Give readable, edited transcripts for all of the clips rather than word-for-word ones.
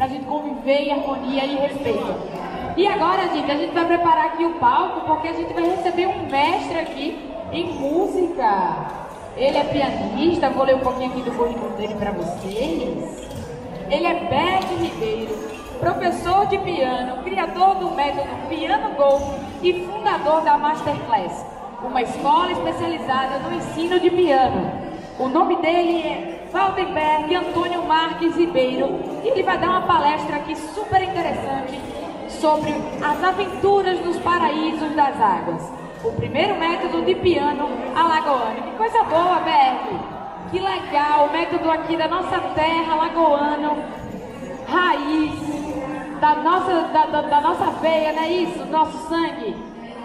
pra gente conviver em harmonia e respeito. E agora, gente, a gente vai preparar aqui o palco, porque a gente vai receber um mestre aqui em música. Ele é pianista, vou ler um pouquinho aqui do currículo dele pra vocês. Ele é Berg Ribeiro, professor de piano, criador do método Piano Go e fundador da Masterclass, uma escola especializada no ensino de piano. O nome dele é Valdenberg Antônio Marques Ribeiro e ele vai dar uma palestra aqui super interessante sobre as aventuras nos paraísos das águas. O primeiro método de piano alagoano. Que coisa boa, Berg! Que legal! O método aqui da nossa terra, alagoano, raiz, da nossa veia, não é isso? Nosso sangue.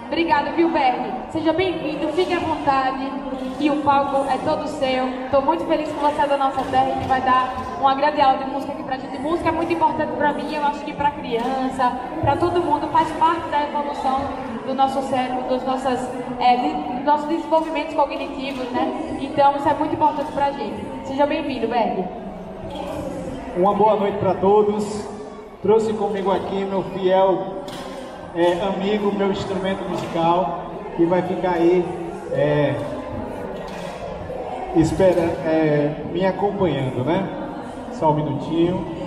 Obrigado, viu, Berg? Seja bem-vindo, fique à vontade. E o palco é todo seu. Estou muito feliz que você é da nossa terra e que vai dar uma grande aula de música aqui pra gente. Música é muito importante pra mim, eu acho que pra criança, pra todo mundo, faz parte da evolução do nosso cérebro, dos nossos desenvolvimentos cognitivos, né? Então isso é muito importante pra gente. Seja bem-vindo, Berg. Uma boa noite para todos. Trouxe comigo aqui meu fiel amigo, meu instrumento musical, que vai ficar aí me acompanhando, né? Só um minutinho.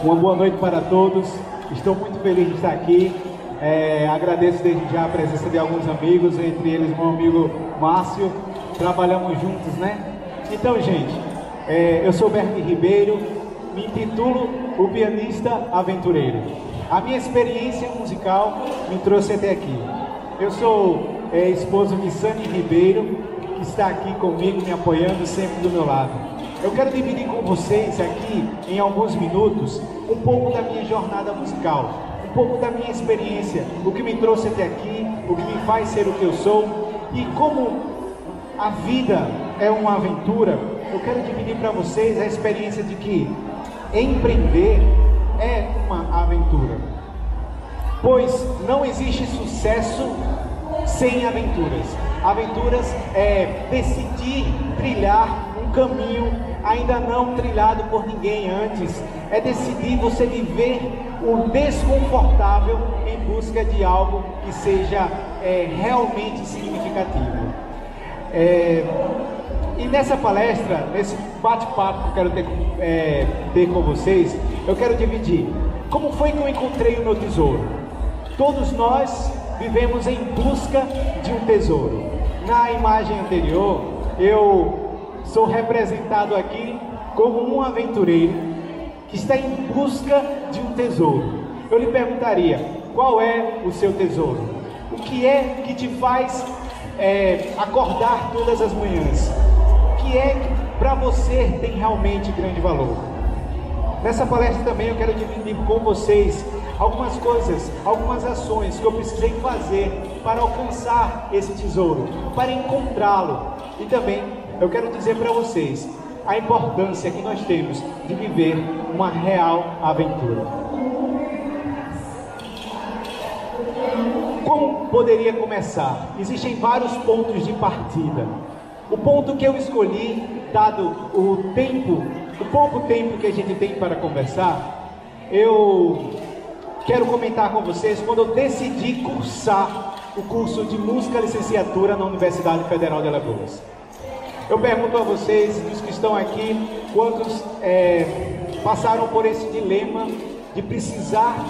Uma boa noite para todos. Estou muito feliz de estar aqui. Agradeço desde já a presença de alguns amigos, entre eles meu amigo Márcio. Trabalhamos juntos, né? Então, gente, eu sou Berg Ribeiro, me intitulo o pianista aventureiro. A minha experiência musical me trouxe até aqui. Eu sou esposo de Sani Ribeiro, que está aqui comigo, me apoiando sempre do meu lado. Eu quero dividir com vocês aqui, em alguns minutos, um pouco da minha jornada musical, um pouco da minha experiência, o que me trouxe até aqui, o que me faz ser o que eu sou, e como a vida é uma aventura, eu quero dividir para vocês a experiência de que empreender é uma aventura, pois não existe sucesso sem aventuras. Aventuras é decidir trilhar um caminho ainda não trilhado por ninguém antes, é decidir você viver o desconfortável em busca de algo que seja realmente significativo. E nessa palestra, nesse bate-papo que eu quero ter com vocês, eu quero dividir como foi que eu encontrei o meu tesouro. Todos nós vivemos em busca de um tesouro. Na imagem anterior, eu sou representado aqui como um aventureiro que está em busca de um tesouro. Eu lhe perguntaria, qual é o seu tesouro? O que é que te faz acordar todas as manhãs? O que é que para você tem realmente grande valor? Nessa palestra também eu quero dividir com vocês algumas coisas, algumas ações que eu precisei fazer para alcançar esse tesouro, para encontrá-lo. E também eu quero dizer para vocês a importância que nós temos de viver uma real aventura. Como poderia começar? Existem vários pontos de partida. O ponto que eu escolhi, dado o pouco tempo que a gente tem para conversar, eu quero comentar com vocês quando eu decidi cursar o curso de música licenciatura na Universidade Federal de Alagoas. Eu pergunto a vocês, dos que estão aqui, quantos passaram por esse dilema de precisar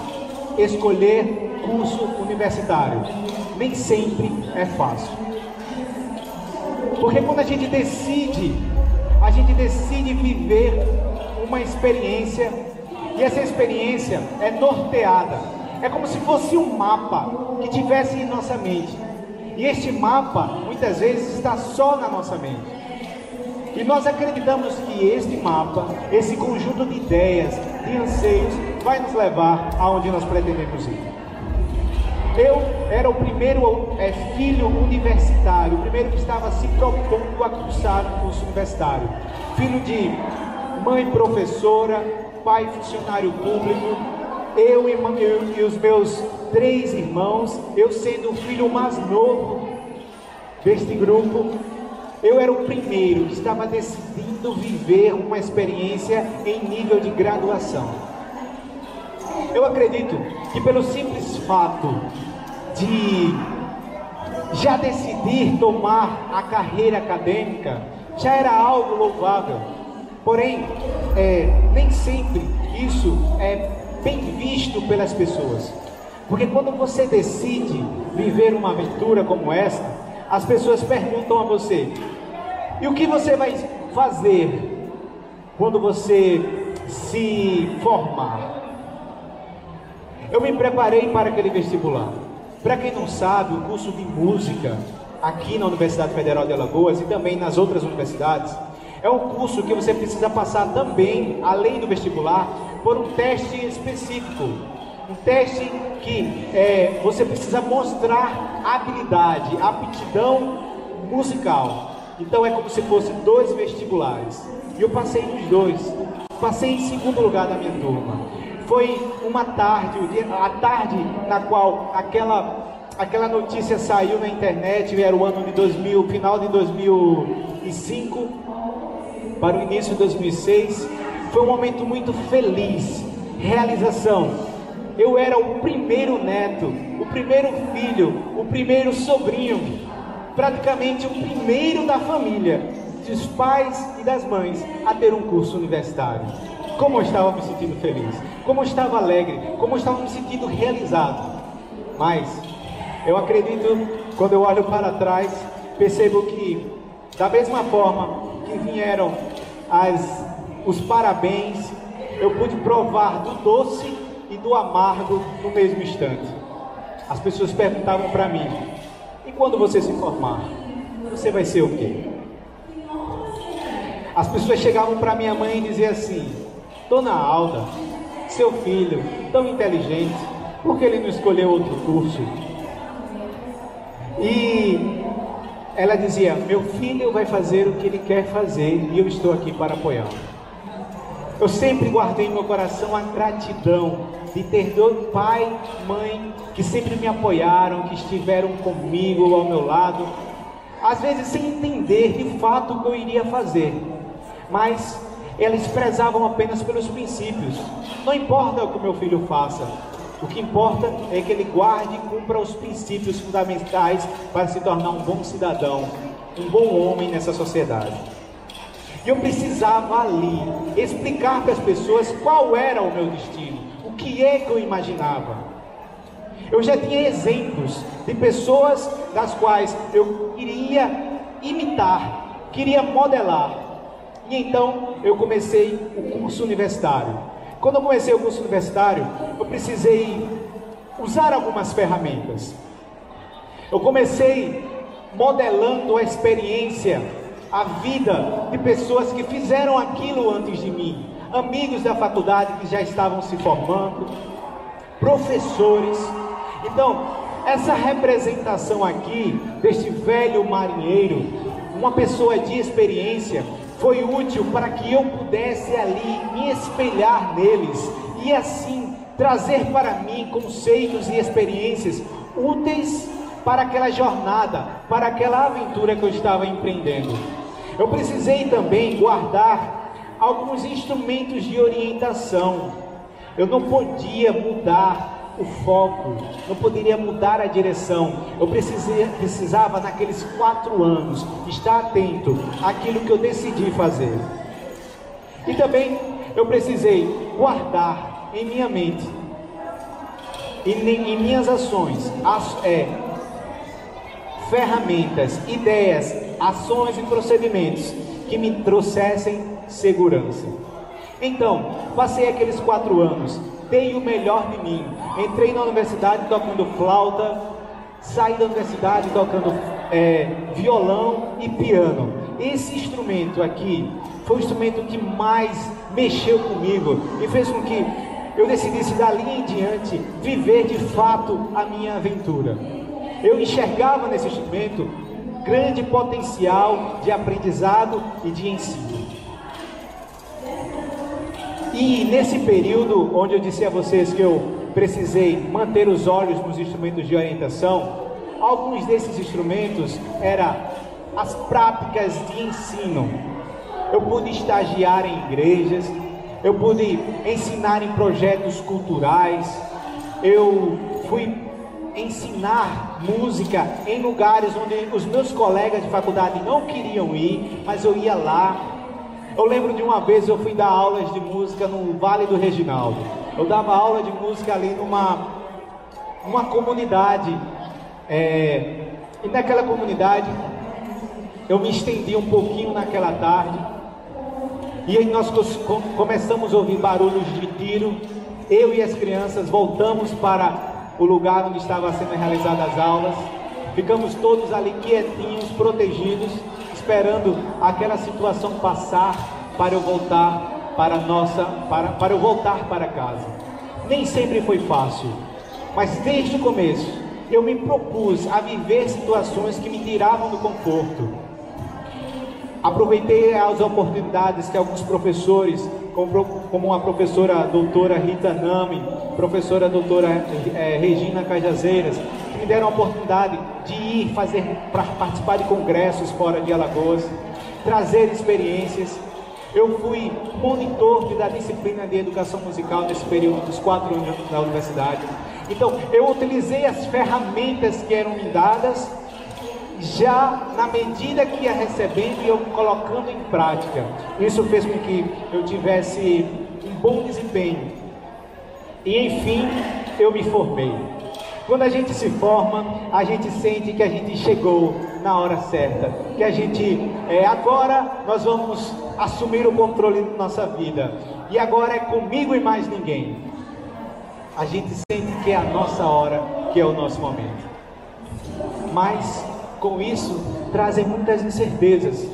escolher curso universitário? Nem sempre é fácil. Porque quando a gente decide viver uma experiência, e essa experiência é norteada. É como se fosse um mapa que tivesse em nossa mente. E este mapa, muitas vezes, está só na nossa mente. E nós acreditamos que este mapa, esse conjunto de ideias, de anseios, vai nos levar aonde nós pretendemos ir. Eu era o primeiro filho universitário, o primeiro que estava se propondo a cursar um curso universitário. Filho de mãe professora, pai funcionário público, eu e os meus 3 irmãos, eu sendo o filho mais novo deste grupo, eu era o primeiro que estava decidindo viver uma experiência em nível de graduação. Eu acredito que pelo simples fato de já decidir tomar a carreira acadêmica, já era algo louvável. Porém, nem sempre isso é bem visto pelas pessoas. Porque quando você decide viver uma aventura como esta, as pessoas perguntam a você: e o que você vai fazer quando você se formar? Eu me preparei para aquele vestibular. Para quem não sabe, o curso de música aqui na Universidade Federal de Alagoas e também nas outras universidades é um curso que você precisa passar também, além do vestibular, por um teste específico. Um teste que você precisa mostrar habilidade, aptidão musical. Então é como se fosse 2 vestibulares. E eu passei nos 2. Passei em segundo lugar da minha turma. Foi uma tarde, a tarde na qual aquela notícia saiu na internet, era o ano de 2000, final de 2005 para o início de 2006. Foi um momento muito feliz, realização. Eu era o primeiro neto, o primeiro filho, o primeiro sobrinho, praticamente o primeiro da família, dos pais e das mães, a ter um curso universitário. Como eu estava me sentindo feliz, como eu estava alegre, como eu estava me sentindo realizado. Mas eu acredito, quando eu olho para trás, percebo que da mesma forma que vieram os parabéns, eu pude provar do doce e do amargo no mesmo instante. As pessoas perguntavam para mim: e quando você se formar, você vai ser o quê? As pessoas chegavam para minha mãe e diziam assim: Dona Alda, seu filho, tão inteligente, por que ele não escolheu outro curso? E ela dizia: meu filho vai fazer o que ele quer fazer e eu estou aqui para apoiá-lo. Eu sempre guardei no meu coração a gratidão de ter pai, mãe, que sempre me apoiaram, que estiveram comigo, ao meu lado, às vezes sem entender de fato o que eu iria fazer, mas eles prezavam apenas pelos princípios. Não importa o que o meu filho faça, o que importa é que ele guarde e cumpra os princípios fundamentais para se tornar um bom cidadão, um bom homem nessa sociedade. E eu precisava ali explicar para as pessoas qual era o meu destino, o que é que eu imaginava. Eu já tinha exemplos de pessoas das quais eu queria imitar, queria modelar. E então eu comecei o curso universitário. Quando eu comecei o curso universitário, eu precisei usar algumas ferramentas. Eu comecei modelando a experiência, a vida de pessoas que fizeram aquilo antes de mim. Amigos da faculdade que já estavam se formando, professores. Então, essa representação aqui deste velho marinheiro, uma pessoa de experiência, foi útil para que eu pudesse ali me espelhar neles e assim trazer para mim conceitos e experiências úteis para aquela jornada, para aquela aventura que eu estava empreendendo. Eu precisei também guardar alguns instrumentos de orientação. Eu não podia mudar o foco, não poderia mudar a direção. Eu precisava naqueles 4 anos estar atento àquilo que eu decidi fazer. E também eu precisei guardar em minha mente e em minhas ações ferramentas, ideias, ações e procedimentos que me trouxessem segurança. Então, passei aqueles 4 anos, dei o melhor de mim. Entrei na universidade tocando flauta, saí da universidade tocando violão e piano. Esse instrumento aqui foi o instrumento que mais mexeu comigo e fez com que eu decidi, se dali em diante, viver de fato a minha aventura. Eu enxergava nesse instrumento grande potencial de aprendizado e de ensino. E nesse período, onde eu disse a vocês que eu precisei manter os olhos nos instrumentos de orientação, alguns desses instrumentos eram as práticas de ensino. Eu pude estagiar em igrejas, eu pude ensinar em projetos culturais, eu fui ensinar música em lugares onde os meus colegas de faculdade não queriam ir, mas eu ia lá. Eu lembro de uma vez eu fui dar aulas de música no Vale do Reginaldo. Eu dava aula de música ali numa comunidade, e naquela comunidade eu me estendi um pouquinho naquela tarde, e aí nós começamos a ouvir barulhos de tiro. Eu e as crianças voltamos para o lugar onde estavam sendo realizadas as aulas, ficamos todos ali quietinhos, protegidos, esperando aquela situação passar para eu voltar para eu voltar para casa. Nem sempre foi fácil, mas desde o começo eu me propus a viver situações que me tiravam do conforto. Aproveitei as oportunidades que alguns professores, como a professora doutora Rita Nami, professora doutora Regina Cajazeiras, que me deram a oportunidade de ir para participar de congressos fora de Alagoas, trazer experiências. Eu fui monitor da disciplina de educação musical nesse período dos 4 anos da universidade. Então, eu utilizei as ferramentas que eram me dadas, já na medida que ia recebendo e eu colocando em prática. Isso fez com que eu tivesse um bom desempenho. E enfim, eu me formei. Quando a gente se forma, a gente sente que a gente chegou na hora certa, que a gente, agora nós vamos assumir o controle da nossa vida, e agora é comigo e mais ninguém. A gente sente que é a nossa hora, que é o nosso momento. Mas com isso trazem muitas incertezas.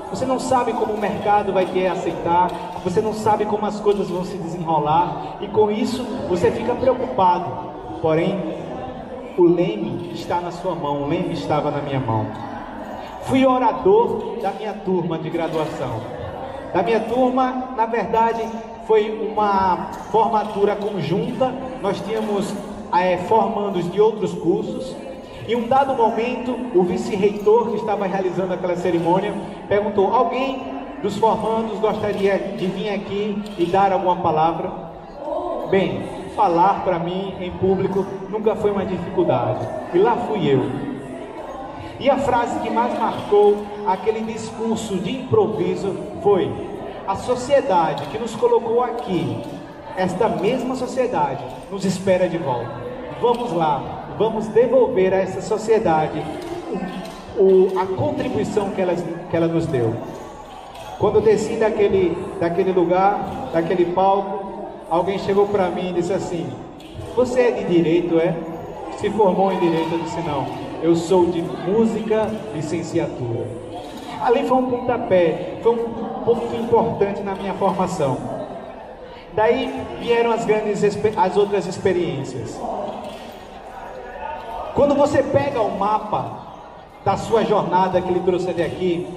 Você não sabe como o mercado vai te aceitar, você não sabe como as coisas vão se desenrolar, e com isso você fica preocupado. Porém, o leme está na sua mão, o leme estava na minha mão. Fui orador da minha turma de graduação. Da minha turma, na verdade, foi uma formatura conjunta. Nós tínhamos formandos de outros cursos. Em um dado momento, o vice-reitor que estava realizando aquela cerimônia perguntou: alguém dos formandos gostaria de vir aqui e dar alguma palavra? Bem, falar para mim em público nunca foi uma dificuldade. E lá fui eu. E a frase que mais marcou aquele discurso de improviso foi: a sociedade que nos colocou aqui, esta mesma sociedade, nos espera de volta. Vamos lá, vamos devolver a essa sociedade a contribuição que ela nos deu. Quando eu desci daquele lugar, daquele palco, alguém chegou para mim e disse assim: você é de direito, é? Se formou em direito? Eu disse: não, eu sou de música, licenciatura. Ali foi um pontapé, foi um ponto importante na minha formação. Daí vieram as outras experiências. Quando você pega o mapa da sua jornada que lhe trouxe até aqui,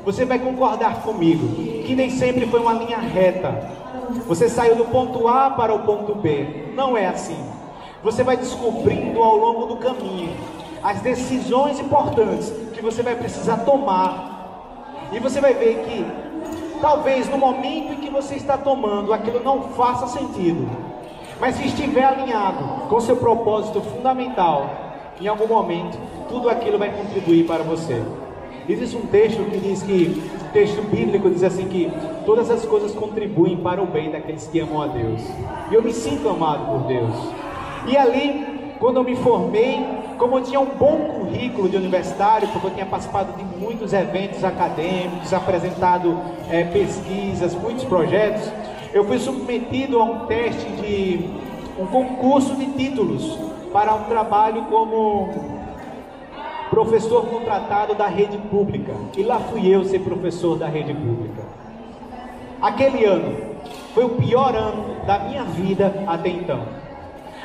você vai concordar comigo que nem sempre foi uma linha reta. Você saiu do ponto A para o ponto B. Não é assim. Você vai descobrindo ao longo do caminho as decisões importantes que você vai precisar tomar. E você vai ver que talvez no momento em que você está tomando, aquilo não faça sentido. Mas se estiver alinhado com seu propósito fundamental, em algum momento, tudo aquilo vai contribuir para você. Existe um texto que diz que, um texto bíblico diz assim que todas as coisas contribuem para o bem daqueles que amam a Deus. E eu me sinto amado por Deus. E ali, quando eu me formei, como eu tinha um bom currículo de universitário, porque eu tinha participado de muitos eventos acadêmicos, apresentado pesquisas, muitos projetos, eu fui submetido a um teste de um concurso de títulos para um trabalho como professor contratado da rede pública. E lá fui eu ser professor da rede pública. Aquele ano, Foi o pior ano da minha vida até então.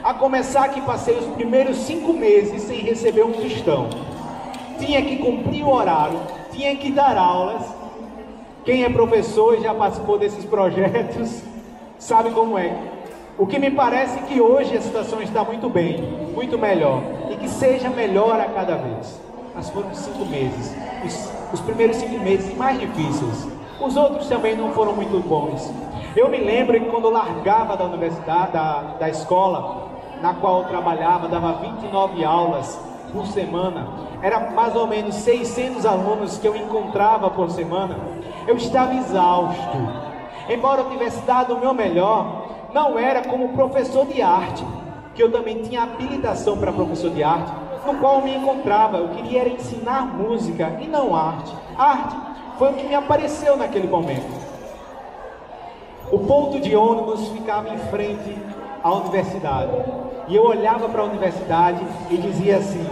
A começar que passei os primeiros 5 meses sem receber um tostão. Tinha que cumprir o horário, tinha que dar aulas. Quem é professor e já participou desses projetos, sabe como é. O que me parece que hoje a situação está muito bem, muito melhor. E que seja melhor a cada vez. Mas foram 5 meses. Os primeiros 5 meses mais difíceis. Os outros também não foram muito bons. Eu me lembro que quando eu largava da universidade, da escola na qual eu trabalhava, dava 29 aulas por semana, era mais ou menos 600 alunos que eu encontrava por semana. Eu estava exausto. Embora eu tivesse dado o meu melhor, não era como professor de arte, que eu também tinha habilitação para professor de arte, no qual eu me encontrava. Eu queria era ensinar música e não arte. Arte foi o que me apareceu naquele momento. O ponto de ônibus ficava em frente à universidade. E eu olhava para a universidade e dizia assim: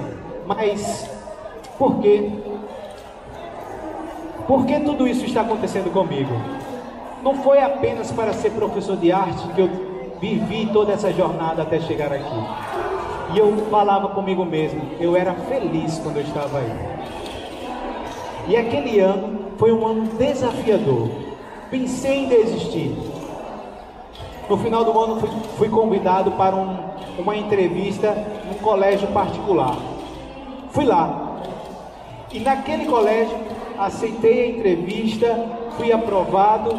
mas por quê? Por que tudo isso está acontecendo comigo? Não foi apenas para ser professor de arte que eu vivi toda essa jornada até chegar aqui. E eu falava comigo mesmo, eu era feliz quando eu estava aí. E aquele ano foi um ano desafiador. Pensei em desistir. No final do ano fui convidado para uma entrevista num colégio particular. Fui lá. E naquele colégio aceitei a entrevista, fui aprovado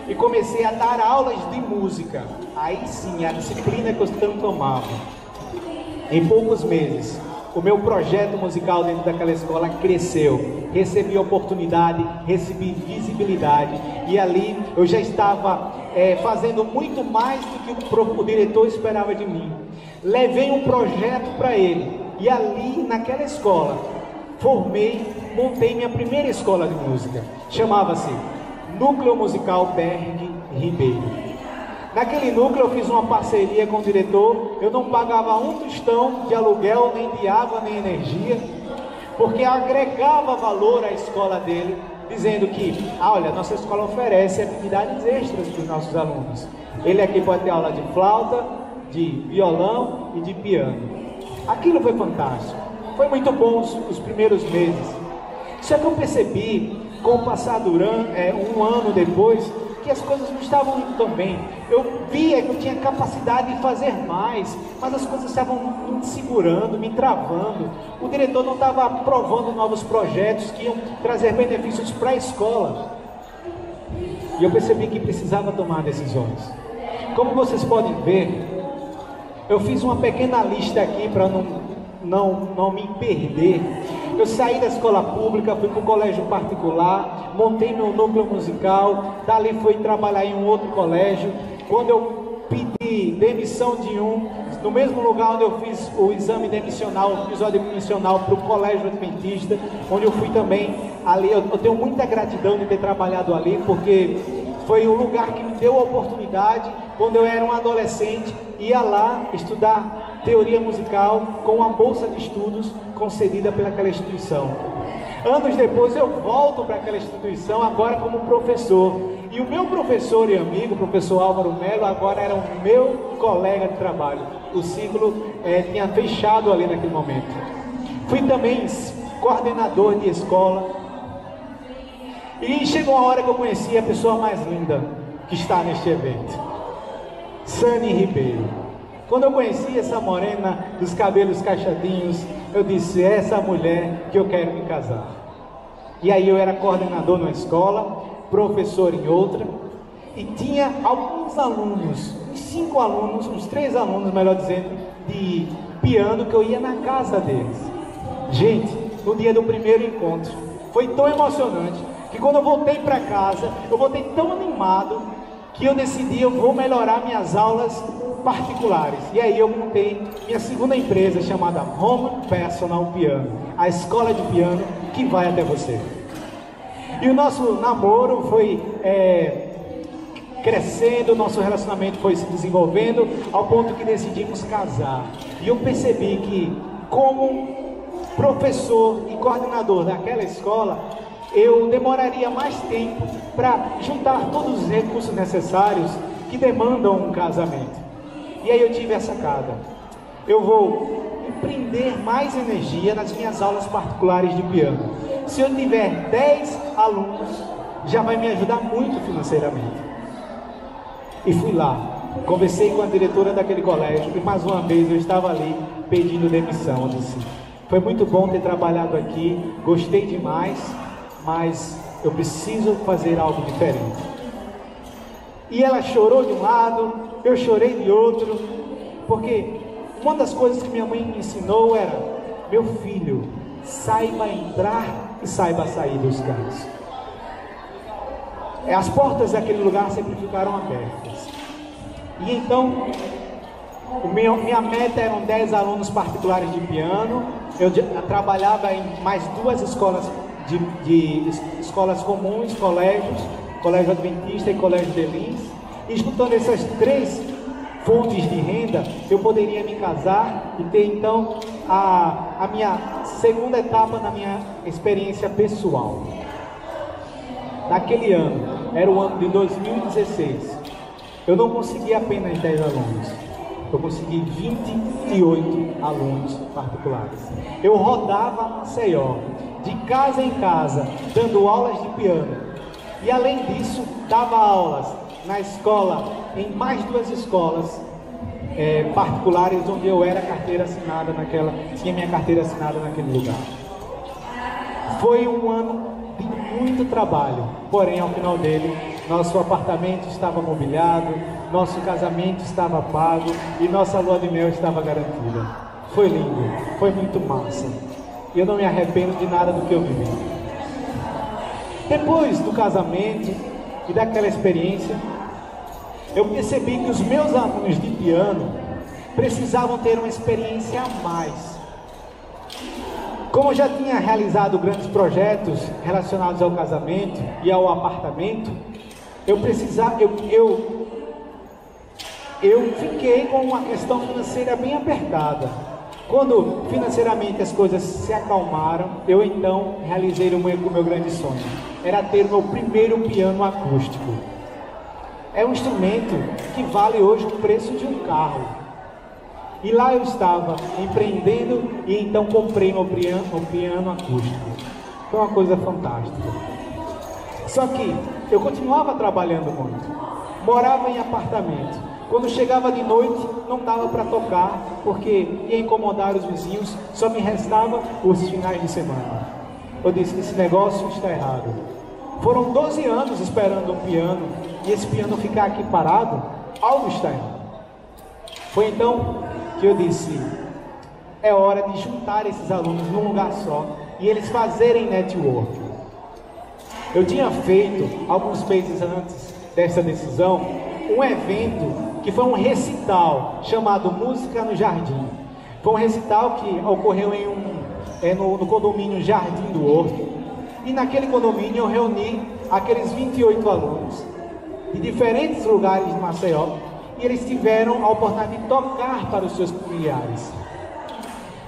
e comecei a dar aulas de música. Aí sim, a disciplina que eu tanto amava. Em poucos meses, o meu projeto musical dentro daquela escola cresceu. Recebi oportunidade, recebi visibilidade. E ali eu já estava fazendo muito mais do que o diretor esperava de mim. Levei um projeto para ele. E ali, naquela escola, montei minha primeira escola de música. Chamava-se Núcleo Musical Berg Ribeiro. Naquele núcleo eu fiz uma parceria com o diretor. Eu não pagava um tostão de aluguel, nem de água, nem energia, porque agregava valor à escola dele, dizendo que, olha, nossa escola oferece atividades extras para os nossos alunos. Ele aqui pode ter aula de flauta, de violão e de piano. Aquilo foi fantástico. Foi muito bom os primeiros meses. Só que eu percebi, com o passar do um ano depois, que as coisas não estavam indo tão bem. Eu via que eu tinha capacidade de fazer mais, mas as coisas estavam me segurando, me travando. O diretor não estava aprovando novos projetos que iam trazer benefícios para a escola. E eu percebi que precisava tomar decisões. Como vocês podem ver, eu fiz uma pequena lista aqui para não me perder. Eu saí da escola pública, fui para o colégio particular, montei meu núcleo musical, dali fui trabalhar em um outro colégio. Quando eu pedi demissão de no mesmo lugar onde eu fiz o exame demissional, o episódio demissional para o colégio adventista, onde eu fui também ali, eu tenho muita gratidão de ter trabalhado ali, porque foi um lugar que me deu a oportunidade, quando eu era um adolescente, ia lá estudar teoria musical com uma bolsa de estudos concedida pelaquela instituição. Anos depois eu volto para aquela instituição, agora como professor. E o meu professor e amigo, o professor Álvaro Melo, agora era o meu colega de trabalho. O ciclo tinha fechado ali naquele momento. Fui também coordenador de escola. E chegou a hora que eu conheci a pessoa mais linda que está neste evento, Sani Ribeiro. Quando eu conheci essa morena dos cabelos cacheadinhos, eu disse, é essa mulher que eu quero me casar. E aí eu era coordenador numa escola, professor em outra, e tinha alguns alunos, uns 5 alunos, uns 3 alunos, melhor dizendo, de piano, que eu ia na casa deles. Gente, no dia do primeiro encontro, foi tão emocionante, que quando eu voltei para casa, eu voltei tão animado, que eu decidi, eu vou melhorar minhas aulas particulares. E aí eu montei minha segunda empresa, chamada Home Personal Piano, a escola de piano que vai até você. E o nosso namoro foi crescendo, o nosso relacionamento foi se desenvolvendo, ao ponto que decidimos casar. E eu percebi que, como professor e coordenador daquela escola, eu demoraria mais tempo para juntar todos os recursos necessários que demandam um casamento. E aí eu tive a sacada: eu vou empreender mais energia nas minhas aulas particulares de piano. Se eu tiver 10 alunos, já vai me ajudar muito financeiramente. E fui lá, conversei com a diretora daquele colégio e mais uma vez eu estava ali pedindo demissão. Eu disse: foi muito bom ter trabalhado aqui, gostei demais, mas eu preciso fazer algo diferente. E ela chorou de um lado, eu chorei de outro, porque uma das coisas que minha mãe me ensinou era: meu filho, saiba entrar e saiba sair dos cantos. As portas daquele lugar sempre ficaram abertas. E então, minha meta eram 10 alunos particulares de piano. Eu trabalhava em mais 2 escolas escolas comuns, colégio Adventista e colégio de Lins. E juntando essas 3 fontes de renda, eu poderia me casar e ter então a minha segunda etapa na minha experiência pessoal. Naquele ano, era o ano de 2016, eu não consegui apenas 10 alunos, eu consegui 28 alunos particulares. Eu rodava Maceió, de casa em casa, dando aulas de piano. E além disso, dava aulas na escola, em mais 2 escolas particulares, onde eu era carteira assinada tinha minha carteira assinada naquele lugar. Foi um ano de muito trabalho, porém ao final dele, nosso apartamento estava mobiliado, nosso casamento estava pago e nossa lua de mel estava garantida. Foi lindo, foi muito massa. E eu não me arrependo de nada do que eu vivi. Depois do casamento e daquela experiência, eu percebi que os meus alunos de piano precisavam ter uma experiência a mais. Como eu já tinha realizado grandes projetos relacionados ao casamento e ao apartamento, eu fiquei com uma questão financeira bem apertada. Quando financeiramente as coisas se acalmaram, eu então realizei o meu grande sonho. Era ter o meu primeiro piano acústico. É um instrumento que vale hoje o preço de um carro. E lá eu estava empreendendo e então comprei meu piano acústico. Foi uma coisa fantástica. Só que eu continuava trabalhando muito. Morava em apartamento. Quando chegava de noite, não dava para tocar, porque ia incomodar os vizinhos, só me restava os finais de semana. Eu disse: esse negócio está errado. Foram 12 anos esperando um piano, e esse piano ficar aqui parado, algo está errado. Foi então que eu disse: é hora de juntar esses alunos num lugar só, e eles fazerem network. Eu tinha feito, alguns meses antes dessa decisão, um evento que foi um recital chamado Música no Jardim. Foi um recital que ocorreu no condomínio Jardim do Horto. E naquele condomínio eu reuni aqueles 28 alunos de diferentes lugares de Maceió, e eles tiveram a oportunidade de tocar para os seus familiares.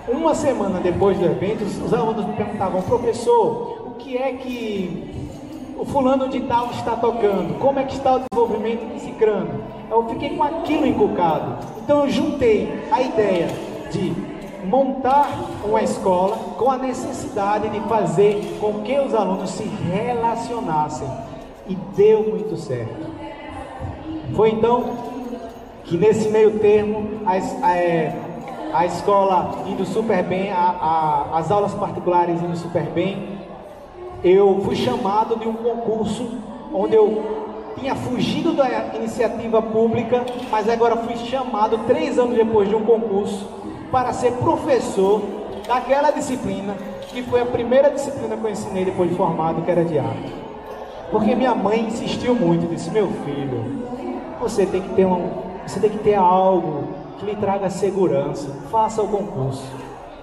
Uma semana depois do evento, os alunos me perguntavam: professor, o que é que o fulano de tal está tocando? Como é que está o desenvolvimento de cicrano? Eu fiquei com aquilo inculcado. Então eu juntei a ideia de montar uma escola com a necessidade de fazer com que os alunos se relacionassem. E deu muito certo. Foi então que nesse meio termo, a escola indo super bem, as aulas particulares indo super bem, eu fui chamado de um concurso onde eu tinha fugido da iniciativa pública, mas agora fui chamado 3 anos depois de um concurso para ser professor daquela disciplina que foi a primeira disciplina que eu ensinei depois de formado, que era de arte. Porque minha mãe insistiu muito, disse: meu filho, você tem que ter algo que lhe traga segurança, faça o concurso.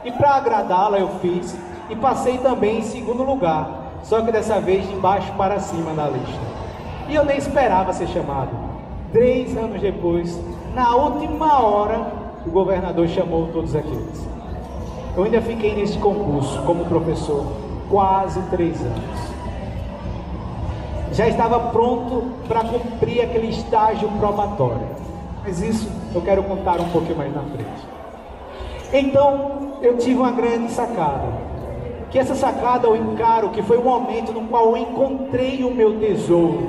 E para agradá-la eu fiz e passei também em 2º lugar, só que dessa vez de baixo para cima da lista. E eu nem esperava ser chamado. 3 anos depois, na última hora, o governador chamou todos aqueles. Eu ainda fiquei nesse concurso como professor quase 3 anos. já estava pronto para cumprir aquele estágio probatório. Mas isso eu quero contar um pouquinho mais na frente. Então, eu tive uma grande sacada. Que essa sacada eu encaro que foi o momento no qual eu encontrei o meu tesouro.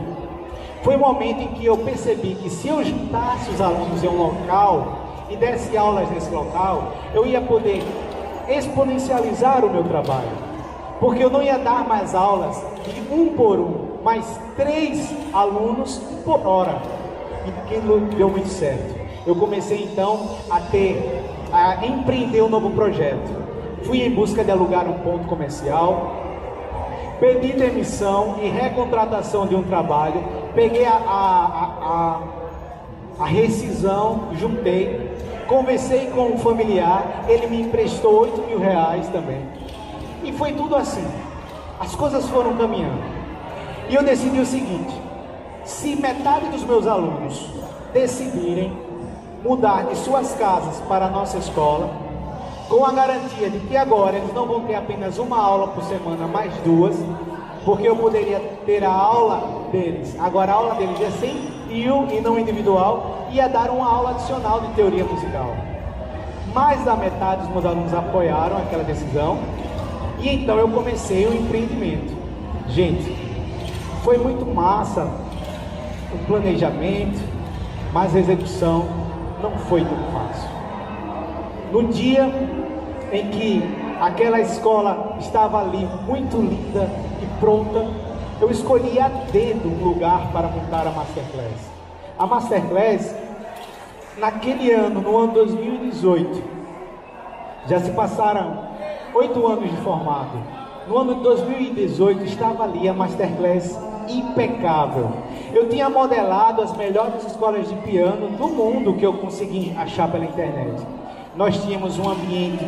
Foi o momento em que eu percebi que se eu juntasse os alunos em um local e desse aulas nesse local, eu ia poder exponencializar o meu trabalho, porque eu não ia dar mais aulas de 1 por 1, mas 3 alunos por hora, e aquilo deu muito certo. Eu comecei então a empreender um novo projeto. Fui em busca de alugar um ponto comercial, pedi demissão e recontratação de um trabalho, peguei a rescisão, juntei, conversei com um familiar, ele me emprestou 8 mil reais também. E foi tudo assim. As coisas foram caminhando. E eu decidi o seguinte: se metade dos meus alunos decidirem mudar de suas casas para a nossa escola, com a garantia de que agora eles não vão ter apenas uma aula por semana, mais 2, porque eu poderia ter a aula deles. Agora a aula deles ia ser em trio e não individual, ia dar uma aula adicional de teoria musical. Mais da metade dos meus alunos apoiaram aquela decisão, e então eu comecei o empreendimento. Gente, foi muito massa o planejamento, mas a execução não foi tão fácil. No dia em que aquela escola estava ali muito linda e pronta, eu escolhi a dedo um lugar para montar a Masterclass. A Masterclass, naquele ano, no ano 2018, já se passaram 8 anos de formado. No ano de 2018 estava ali a Masterclass impecável. Eu tinha modelado as melhores escolas de piano do mundo que eu consegui achar pela internet. Nós tínhamos um ambiente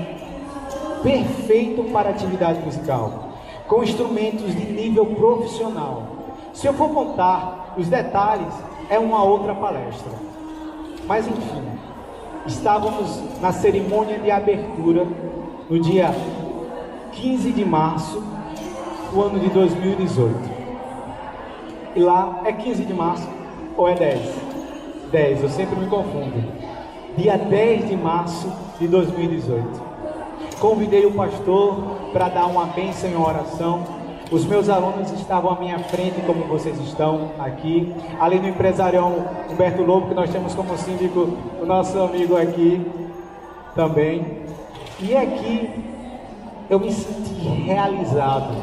perfeito para atividade musical, com instrumentos de nível profissional. Se eu for contar os detalhes, é uma outra palestra. Mas enfim, estávamos na cerimônia de abertura no dia 15 de março do ano de 2018. E lá é 15 de março ou é 10? 10, eu sempre me confundo. Dia 10 de março de 2018. Convidei o pastor para dar uma bênção em oração. Os meus alunos estavam à minha frente, como vocês estão aqui. Ali no empresarião Humberto Lobo, que nós temos como síndico o nosso amigo aqui também. E aqui eu me senti realizado.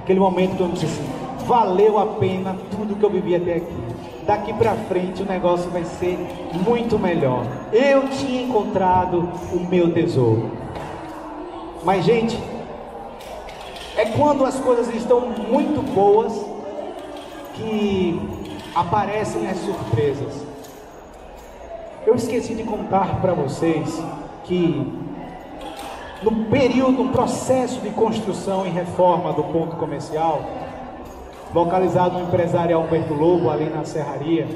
Aquele momento que eu me disse assim: valeu a pena tudo que eu vivi até aqui. Daqui para frente o negócio vai ser muito melhor. Eu tinha encontrado o meu tesouro. Mas, gente, é quando as coisas estão muito boas que aparecem as surpresas. Eu esqueci de contar para vocês que no processo de construção e reforma do ponto comercial, localizado no empresarial Humberto Lobo, ali na Serraria,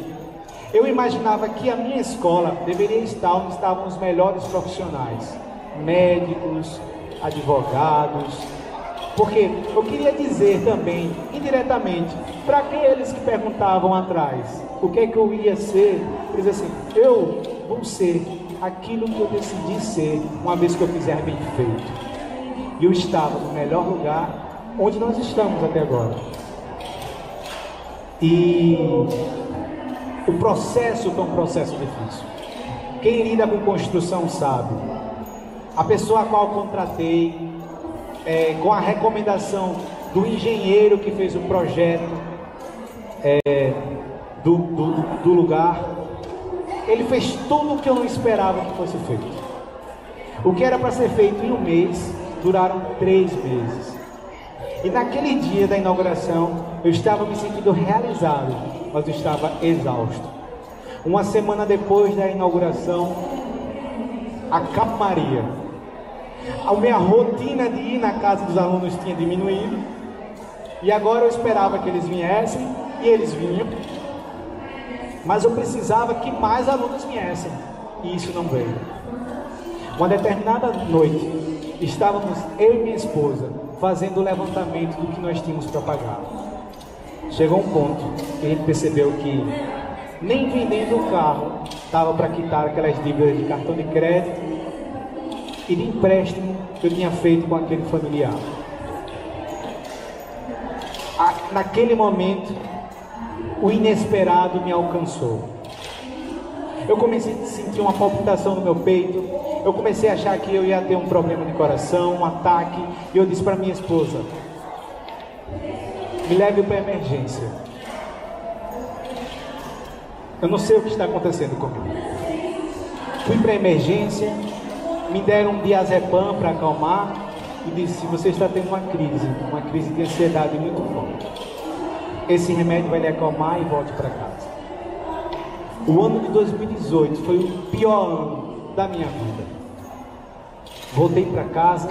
eu imaginava que a minha escola deveria estar onde estavam os melhores profissionais, médicos, advogados, porque eu queria dizer também, indiretamente, para aqueles que perguntavam atrás, o que é que eu ia ser, dizer assim: eu vou ser aquilo que eu decidi ser, uma vez que eu fizer bem feito. E eu estava no melhor lugar onde nós estamos até agora. E o processo foi um processo difícil. Quem lida com construção sabe. A pessoa a qual eu contratei, com a recomendação do engenheiro que fez o projeto do lugar, ele fez tudo o que eu não esperava que fosse feito. O que era para ser feito em 1 mês, duraram 3 meses. E naquele dia da inauguração, eu estava me sentindo realizado, mas eu estava exausto. Uma semana depois da inauguração, a calmaria. A minha rotina de ir na casa dos alunos tinha diminuído. E agora eu esperava que eles viessem, e eles vinham. Mas eu precisava que mais alunos viessem, e isso não veio. Uma determinada noite, estávamos eu e minha esposa fazendo o levantamento do que nós tínhamos para pagar. chegou um ponto que a gente percebeu que nem vendendo o carro estava para quitar aquelas dívidas de cartão de crédito e de empréstimo que eu tinha feito com aquele familiar. Naquele momento, o inesperado me alcançou. Eu comecei a sentir uma palpitação no meu peito. Eu comecei a achar que eu ia ter um problema de coração, um ataque. E eu disse para minha esposa: me leve para a emergência. Eu não sei o que está acontecendo comigo. Fui para a emergência, me deram um diazepam para acalmar e disse: você está tendo uma crise de ansiedade muito forte. Esse remédio vai lhe acalmar e volte para casa. O ano de 2018 foi o pior ano da minha vida. Voltei para casa,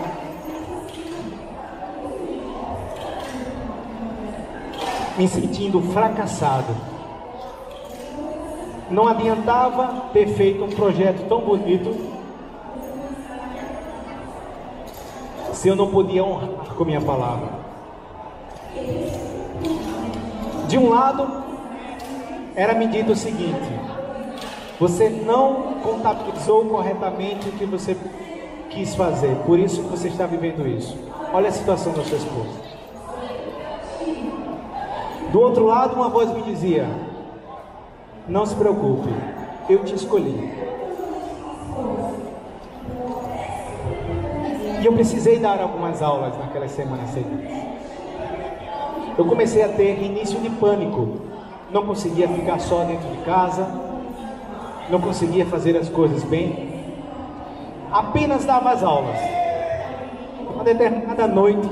me sentindo fracassado. Não adiantava ter feito um projeto tão bonito se eu não podia honrar com minha palavra. De um lado, era me dito o seguinte: você não contabilizou corretamente o que você quis fazer, por isso que você está vivendo isso. Olha a situação da sua esposa. Do outro lado, uma voz me dizia: não se preocupe, eu te escolhi. E eu precisei dar algumas aulas naquelas semanas seguintes. Eu comecei a ter início de pânico. Não conseguia ficar só dentro de casa, não conseguia fazer as coisas bem. Apenas dava as aulas. Uma determinada noite,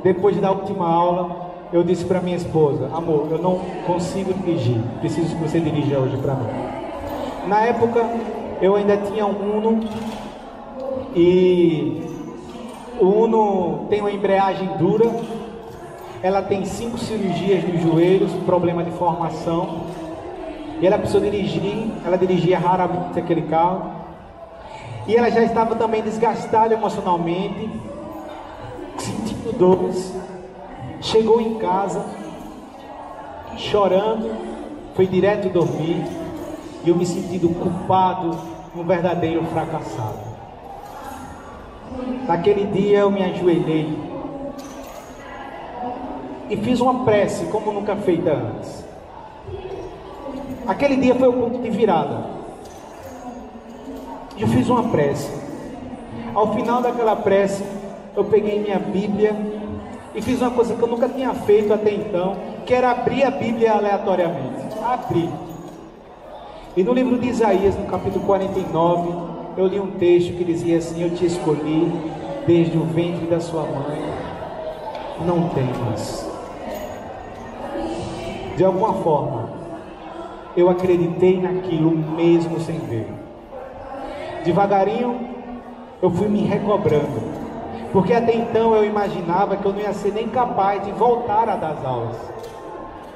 depois da última aula, eu disse para minha esposa: amor, eu não consigo dirigir, preciso que você dirija hoje para mim. Na época, eu ainda tinha um Uno, e o Uno tem uma embreagem dura, ela tem 5 cirurgias nos joelhos, problema de formação, e ela precisou dirigir, ela dirigia raramente aquele carro, e ela já estava também desgastada emocionalmente, sentindo dores. Chegou em casa, chorando, foi direto dormir, e eu me sentindo culpado, um verdadeiro fracassado. Naquele dia eu me ajoelhei e fiz uma prece como nunca feita antes. Aquele dia foi o ponto de virada. Eu fiz uma prece. Ao final daquela prece, eu peguei minha Bíblia e fiz uma coisa que eu nunca tinha feito até então, que era abrir a Bíblia aleatoriamente. Abri. E no livro de Isaías, no capítulo 49, eu li um texto que dizia assim: eu te escolhi desde o ventre da sua mãe, não temas. De alguma forma, eu acreditei naquilo mesmo sem ver. Devagarinho, eu fui me recobrando, porque até então eu imaginava que eu não ia ser nem capaz de voltar a dar as aulas.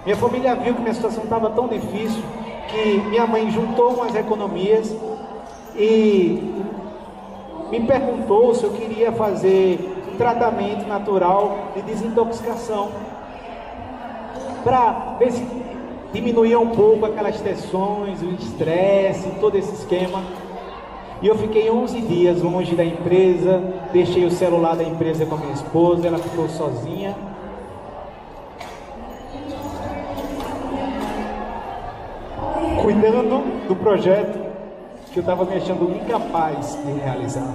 Minha família viu que minha situação estava tão difícil, que minha mãe juntou umas economias e me perguntou se eu queria fazer um tratamento natural de desintoxicação, para ver se diminuía um pouco aquelas tensões, o estresse, todo esse esquema. E eu fiquei 11 dias longe da empresa, deixei o celular da empresa com a minha esposa, ela ficou sozinha. Cuidando do projeto que eu estava me achando incapaz de realizar.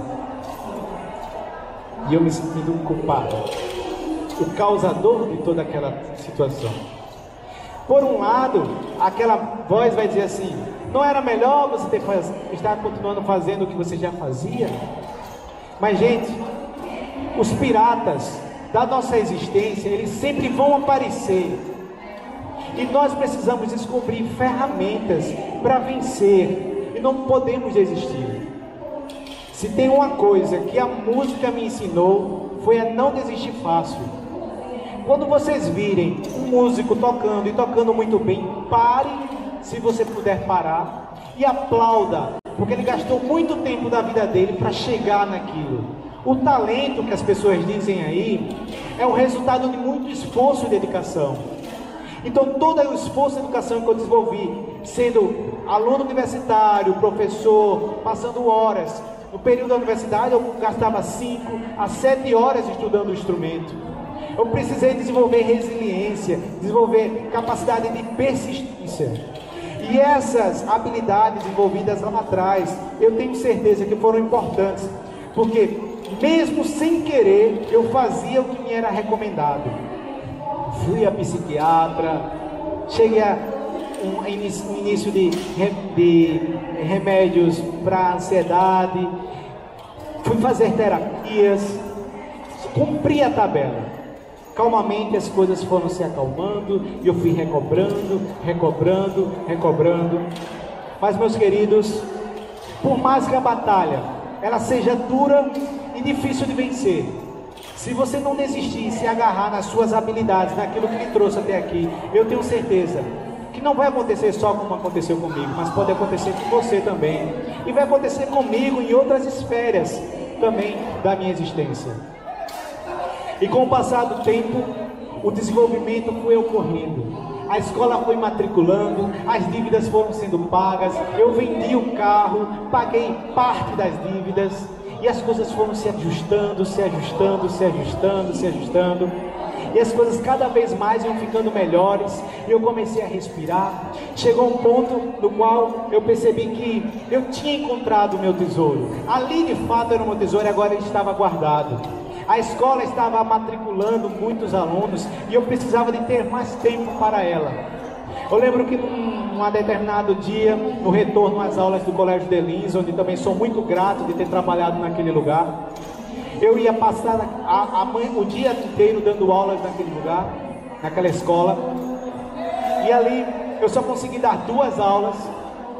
E eu me sentindo culpado, o causador de toda aquela situação. Por um lado, aquela voz vai dizer assim: não era melhor você estar continuando fazendo o que você já fazia? Mas, gente, os piratas da nossa existência, eles sempre vão aparecer. E nós precisamos descobrir ferramentas para vencer. E não podemos desistir. Se tem uma coisa que a música me ensinou, foi a não desistir fácil. Quando vocês virem um músico tocando e tocando muito bem, pare se você puder parar e aplauda, porque ele gastou muito tempo da vida dele para chegar naquilo. O talento que as pessoas dizem aí é o resultado de muito esforço e dedicação. Então todo o esforço de educação que eu desenvolvi, sendo aluno universitário, professor, passando horas, no período da universidade eu gastava 5 a 7 horas estudando o instrumento. Eu precisei desenvolver resiliência, desenvolver capacidade de persistência. E essas habilidades desenvolvidas lá atrás, eu tenho certeza que foram importantes, porque mesmo sem querer, eu fazia o que me era recomendado. Fui a psiquiatra, cheguei a um início de remédios para ansiedade, fui fazer terapias, cumpri a tabela. Calmamente as coisas foram se acalmando e eu fui recobrando. Mas, meus queridos, por mais que a batalha ela seja dura e difícil de vencer, se você não desistir e se agarrar nas suas habilidades, naquilo que lhe trouxe até aqui, eu tenho certeza que não vai acontecer só como aconteceu comigo, mas pode acontecer com você também, e vai acontecer comigo em outras esferas também da minha existência. E com o passar do tempo, o desenvolvimento foi ocorrendo. A escola foi matriculando, as dívidas foram sendo pagas, eu vendi o carro, paguei parte das dívidas, e as coisas foram se ajustando. E as coisas cada vez mais iam ficando melhores, e eu comecei a respirar. Chegou um ponto no qual eu percebi que eu tinha encontrado o meu tesouro. Ali de fato era o meu tesouro, e agora ele estava guardado. A escola estava matriculando muitos alunos e eu precisava de ter mais tempo para ela. Eu lembro que num determinado dia, no retorno às aulas do Colégio de Lins, onde também sou muito grato de ter trabalhado naquele lugar, eu ia passar o dia inteiro dando aulas naquele lugar, naquela escola, e ali eu só consegui dar 2 aulas,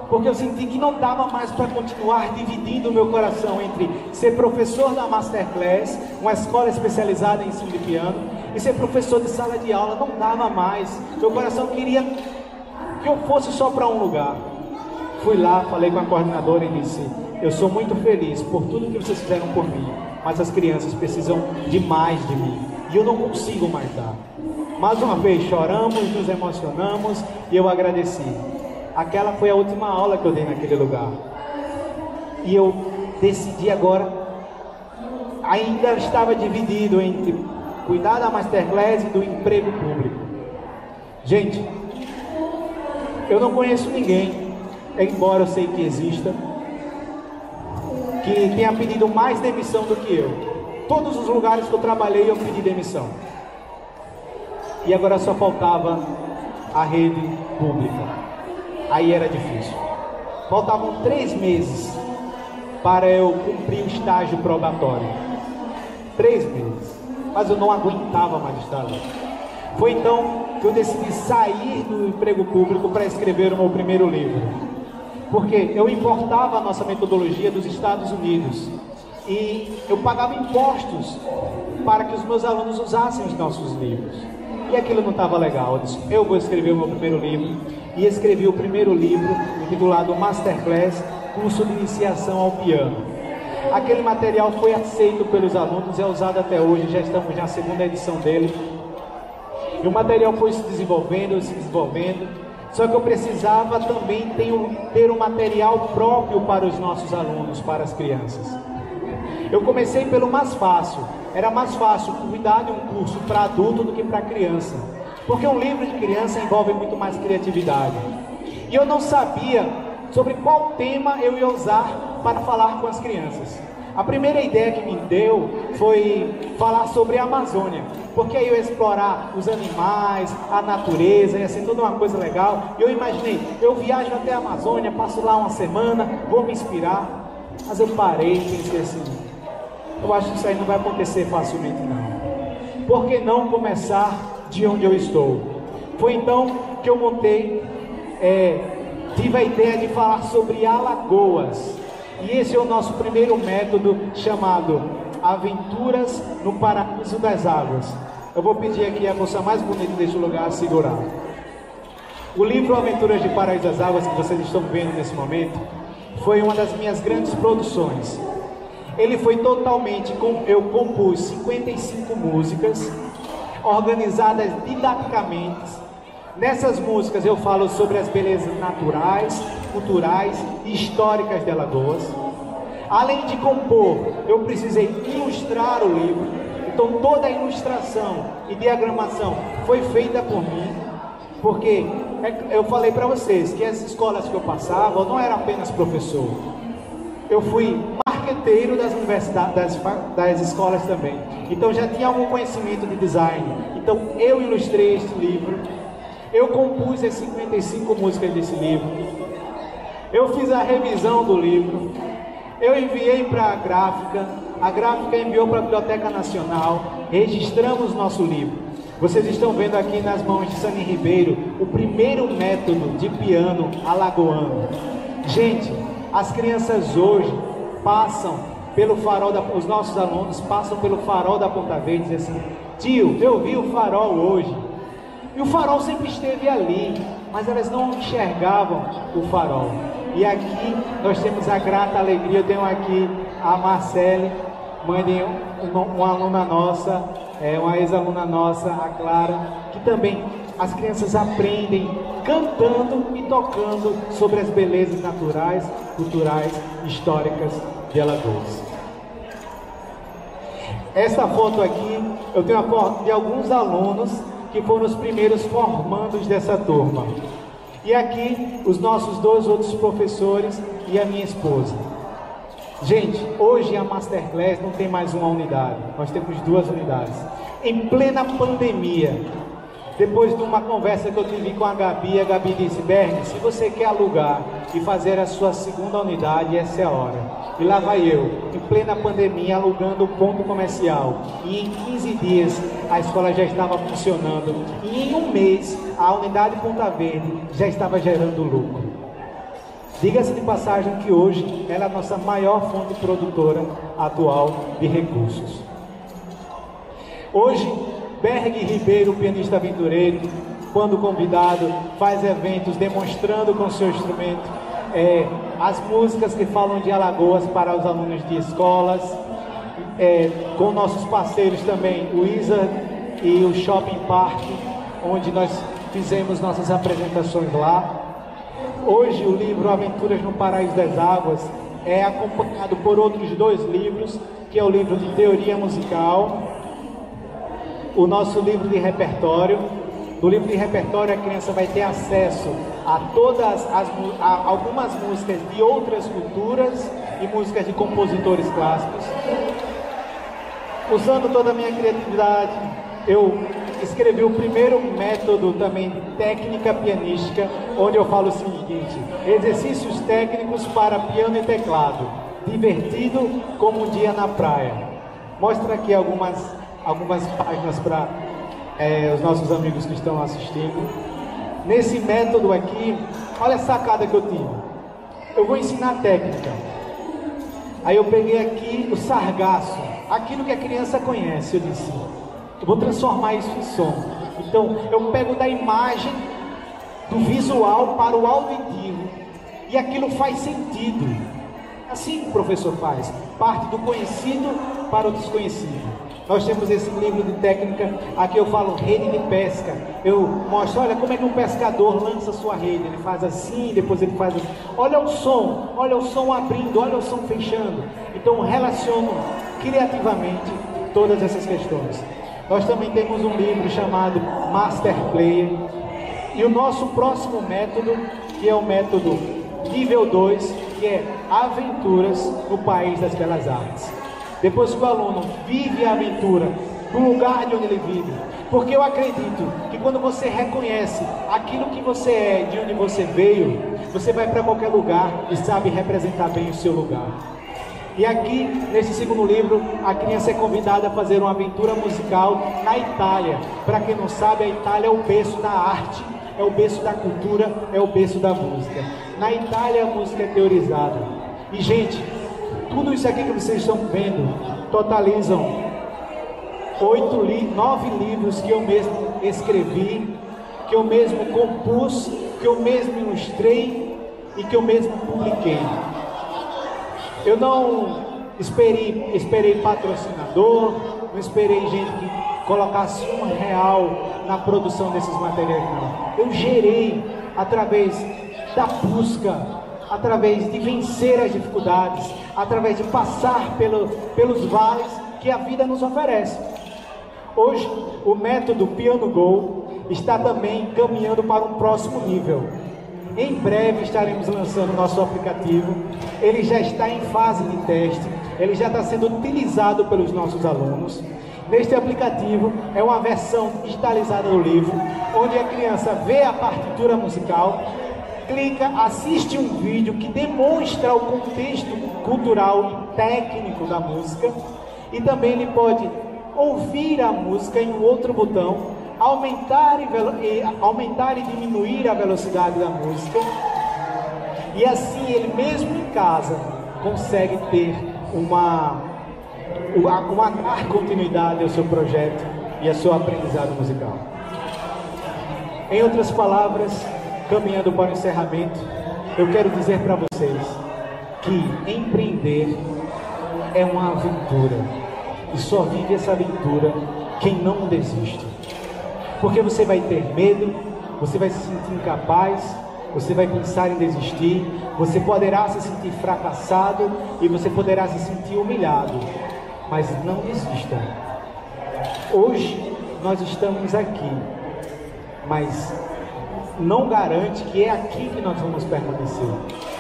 porque eu senti que não dava mais para continuar dividindo o meu coração entre ser professor da Masterclass, uma escola especializada em ensino de piano, e ser professor de sala de aula. Não dava mais. Meu coração queria que eu fosse só para um lugar. Fui lá, falei com a coordenadora e disse: eu sou muito feliz por tudo que vocês fizeram por mim, mas as crianças precisam de mais de mim, e eu não consigo mais dar. Mais uma vez choramos, nos emocionamos, e eu agradeci. Aquela foi a última aula que eu dei naquele lugar. E eu decidi agora, ainda estava dividido entre cuidar da Masterclass e do emprego público. Gente, eu não conheço ninguém, embora eu sei que exista, que tenha pedido mais demissão do que eu. Todos os lugares que eu trabalhei eu pedi demissão. E agora só faltava a rede pública. Aí era difícil. Faltavam 3 meses para eu cumprir o estágio probatório. 3 meses. Mas eu não aguentava mais estar lá. Foi então que eu decidi sair do emprego público para escrever o meu primeiro livro. Porque eu importava a nossa metodologia dos Estados Unidos. E eu pagava impostos para que os meus alunos usassem os nossos livros. E aquilo não estava legal. Eu disse: eu vou escrever o meu primeiro livro. E escrevi o primeiro livro, intitulado Masterclass, Curso de Iniciação ao Piano. Aquele material foi aceito pelos alunos, é usado até hoje, já estamos na 2ª edição dele. E o material foi se desenvolvendo, só que eu precisava também ter um material próprio para os nossos alunos, para as crianças. Eu comecei pelo mais fácil. Era mais fácil cuidar de um curso para adulto do que para criança, porque um livro de criança envolve muito mais criatividade. E eu não sabia sobre qual tema eu ia usar para falar com as crianças. A primeira ideia que me deu foi falar sobre a Amazônia, porque aí eu ia explorar os animais, a natureza, ia ser toda uma coisa legal. E eu imaginei, eu viajo até a Amazônia, passo lá uma semana, vou me inspirar. Mas eu parei e pensei assim: eu acho que isso aí não vai acontecer facilmente não. Por que não começar de onde eu estou? Foi então que eu montei, tive a ideia de falar sobre Alagoas. E esse é o nosso primeiro método, chamado Aventuras no Paraíso das Águas. Eu vou pedir aqui a moça mais bonita deste lugar a segurar. O livro Aventuras de Paraíso das Águas, que vocês estão vendo nesse momento, foi uma das minhas grandes produções. Ele foi totalmente, eu compus 55 músicas, organizadas didaticamente, Nessas músicas eu falo sobre as belezas naturais, culturais e históricas de Alagoas. Além de compor, eu precisei ilustrar o livro. Então toda a ilustração e diagramação foi feita por mim, porque eu falei para vocês que as escolas que eu passava, eu não era apenas professor. Eu fui marqueteiro das universidades, das escolas também. Então já tinha algum conhecimento de design. Então eu ilustrei este livro. Eu compus as 55 músicas desse livro. Eu fiz a revisão do livro. Eu enviei para a gráfica enviou para a Biblioteca Nacional, registramos nosso livro. Vocês estão vendo aqui nas mãos de Sani Ribeiro o primeiro método de piano alagoano. Gente, as crianças hoje passam pelo farol, os nossos alunos passam pelo farol da Ponta Verde e dizem assim: tio, eu vi o farol hoje. E o farol sempre esteve ali, mas elas não enxergavam o farol. E aqui nós temos a grata alegria, eu tenho aqui a Marcele, mãe de uma aluna nossa, uma ex-aluna nossa, a Clara, que também as crianças aprendem cantando e tocando sobre as belezas naturais, culturais, históricas de Alagoas. Essa foto aqui, eu tenho a foto de alguns alunos que foram os primeiros formandos dessa turma. E aqui, os nossos dois outros professores e a minha esposa. Gente, hoje a Masterclass não tem mais uma unidade, nós temos 2 unidades. Em plena pandemia, depois de uma conversa que eu tive com a Gabi disse: Berg, se você quer alugar e fazer a sua 2ª unidade, essa é a hora. E lá vai eu, em plena pandemia, alugando o ponto comercial. E em 15 dias a escola já estava funcionando. E em um mês a unidade Ponta Verde já estava gerando lucro. Diga-se de passagem que hoje ela é a nossa maior fonte produtora atual de recursos. Hoje, Berg Ribeiro, pianista aventureiro, quando convidado, faz eventos demonstrando com seu instrumento as músicas que falam de Alagoas para os alunos de escolas, com nossos parceiros também, o Isa e o Shopping Park, onde nós fizemos nossas apresentações lá. Hoje o livro Aventuras no Paraíso das Águas é acompanhado por outros 2 livros, que é o livro de teoria musical, o nosso livro de repertório. No livro de repertório a criança vai ter acesso a algumas músicas de outras culturas e músicas de compositores clássicos. Usando toda a minha criatividade, eu escrevi o primeiro método também de técnica pianística, onde eu falo o seguinte: exercícios técnicos para piano e teclado, divertido como um dia na praia. Mostra aqui algumas páginas para os nossos amigos que estão assistindo. Nesse método aqui, olha a sacada que eu tive. Eu vou ensinar a técnica. Aí eu peguei aqui o sargaço, aquilo que a criança conhece. Eu disse: eu vou transformar isso em som. Então eu pego da imagem, do visual para o auditivo, e aquilo faz sentido. Assim o professor faz, parte do conhecido para o desconhecido. Nós temos esse livro de técnica, aqui eu falo rede de pesca. Eu mostro, olha como é que um pescador lança sua rede. Ele faz assim, depois ele faz assim. Olha o som abrindo, olha o som fechando. Então relaciono criativamente todas essas questões. Nós também temos um livro chamado Master Player. E o nosso próximo método, que é o método nível 2, que é Aventuras no País das Belas Artes. Depois que o aluno vive a aventura no lugar de onde ele vive, porque eu acredito que quando você reconhece aquilo que você é, de onde você veio, você vai para qualquer lugar e sabe representar bem o seu lugar. E aqui, nesse 2º livro, a criança é convidada a fazer uma aventura musical na Itália. Para quem não sabe, a Itália é o berço da arte, é o berço da cultura, é o berço da música. Na Itália a música é teorizada. E gente, tudo isso aqui que vocês estão vendo totalizam 9 livros que eu mesmo escrevi, que eu mesmo compus, que eu mesmo ilustrei e que eu mesmo publiquei. Eu não esperei patrocinador, não esperei gente que colocasse R$1 na produção desses materiais, não. Eu gerei através da busca, através de vencer as dificuldades, através de passar pelos vales que a vida nos oferece. Hoje, o método Piano Go está também caminhando para um próximo nível. Em breve estaremos lançando nosso aplicativo. Ele já está em fase de teste, ele já está sendo utilizado pelos nossos alunos. Neste aplicativo é uma versão digitalizada do livro, onde a criança vê a partitura musical, clica, assiste um vídeo que demonstra o contexto cultural e técnico da música, e também ele pode ouvir a música em um outro botão, aumentar e diminuir a velocidade da música, e assim ele mesmo em casa consegue ter dar continuidade ao seu projeto e ao seu aprendizado musical. Em outras palavras, caminhando para o encerramento, eu quero dizer para vocês que empreender é uma aventura, e só vive essa aventura quem não desiste. Porque você vai ter medo, você vai se sentir incapaz, você vai pensar em desistir, você poderá se sentir fracassado e você poderá se sentir humilhado, mas não desista. Hoje nós estamos aqui, mas não garante que é aqui que nós vamos permanecer.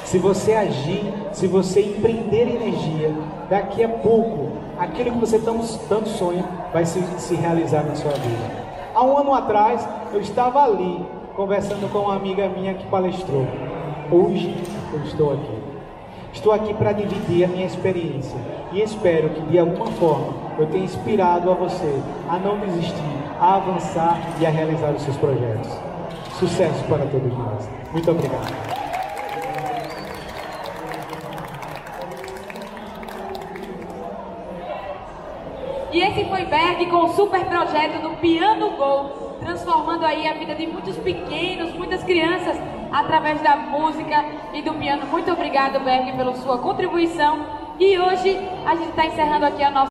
Se você agir, se você empreender energia, daqui a pouco, aquilo que você tanto sonha vai se realizar na sua vida. Há um ano atrás, eu estava ali, conversando com uma amiga minha que palestrou. Hoje, eu estou aqui. Estou aqui para dividir a minha experiência. E espero que, de alguma forma, eu tenha inspirado a você a não desistir, a avançar e a realizar os seus projetos. Sucesso para todos nós. Muito obrigado. E esse foi Berg com o super projeto do Piano Go, transformando aí a vida de muitos pequenos, muitas crianças, através da música e do piano. Muito obrigado, Berg, pela sua contribuição. E hoje a gente está encerrando aqui a nossa